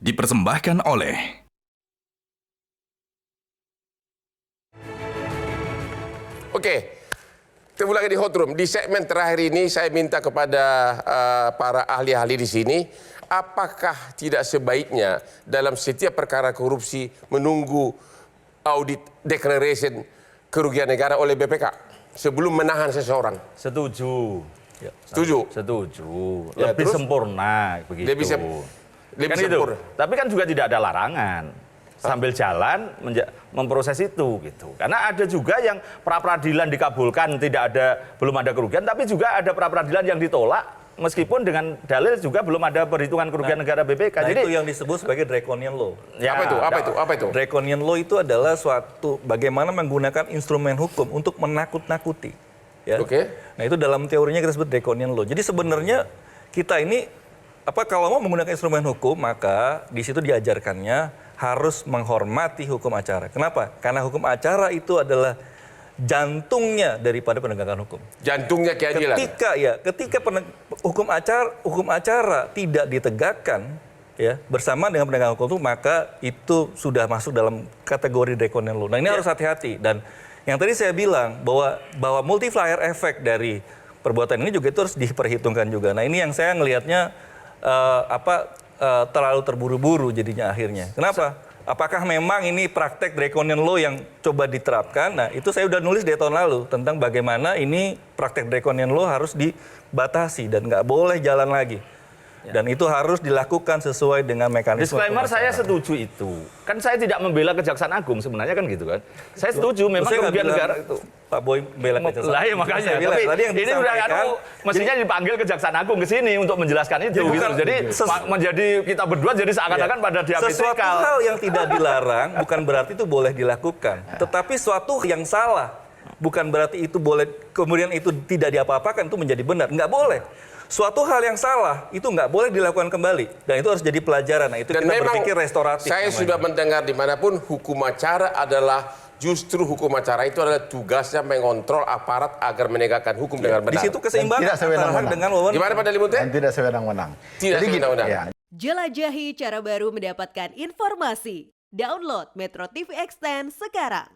dipersembahkan oleh Oke, ketemu lagi di Hot Room. Di segmen terakhir ini saya minta kepada para ahli-ahli di sini, apakah tidak sebaiknya dalam setiap perkara korupsi menunggu audit declaration kerugian negara oleh BPK sebelum menahan seseorang? Setuju. Ya, Setuju? Setuju. Ya, Lebih terus? sempurna begitu. Lebih Kan itu. sempurna. Tapi kan juga tidak ada larangan. Sambil jalan memproses itu gitu. Karena ada juga yang pra peradilan dikabulkan belum ada kerugian, tapi juga ada pra peradilan yang ditolak meskipun dengan dalil juga belum ada perhitungan kerugian negara BPK. Nah, Jadi itu yang disebut sebagai draconian law. ya, Apa itu? Draconian law itu adalah suatu bagaimana menggunakan instrumen hukum untuk menakut-nakuti. Ya. Oke. Nah, itu dalam teorinya kita sebut draconian law. Jadi sebenarnya kita ini kalau mau menggunakan instrumen hukum, maka di situ diajarkannya harus menghormati hukum acara. Kenapa? Karena hukum acara itu adalah jantungnya daripada penegakan hukum. Jantungnya keadilan. Ketika hukum acara tidak ditegakkan ya bersama dengan penegakan hukum itu, maka itu sudah masuk dalam kategori draconian law. Nah, ini harus hati-hati, dan yang tadi saya bilang bahwa multiplier effect dari perbuatan ini juga itu harus diperhitungkan juga. Nah, ini yang saya ngelihatnya terlalu terburu-buru jadinya akhirnya. Kenapa? Apakah memang ini praktek draconian law yang coba diterapkan? Nah, itu saya udah nulis dari tahun lalu tentang bagaimana ini praktek draconian law harus dibatasi dan nggak boleh jalan lagi. Dan itu harus dilakukan sesuai dengan mekanisme. disclaimer, saya setuju itu. Kan saya tidak membela Kejaksaan Agung sebenarnya kan gitu kan. Saya setuju memang Saya nggak kerugian bilang negara itu Pak Boy bela Kejaksaan. Lah ya makanya. Saya bilang, Tapi tadi yang ini udah disampaikan, mestinya dipanggil Kejaksaan Agung ke sini untuk menjelaskan itu Jadi gitu. bukan- Jadi menjadi kita berdua jadi seakan-akan pada sesuatu diametral. hal yang tidak dilarang bukan berarti itu boleh dilakukan. Tetapi suatu yang salah bukan berarti itu boleh, kemudian itu tidak diapa-apakan, itu menjadi benar. Nggak boleh. Suatu hal yang salah itu nggak boleh dilakukan kembali, dan itu harus jadi pelajaran. Nah, itu Dan kita memang berpikir restoratif. saya namanya. sudah mendengar dimanapun hukum acara adalah justru hukum acara itu adalah tugasnya mengontrol aparat agar menegakkan hukum dengan Di benar. situ keseimbangan tidak antara hak sewenang-wenang. dengan wewenang. Gimana Pak Dalimunte? Dan tidak sewenang-wenang. Tidak Jadi gini, sewenang-wenang. ya, Jelajahi cara baru mendapatkan informasi. Download Metro TV Extend sekarang.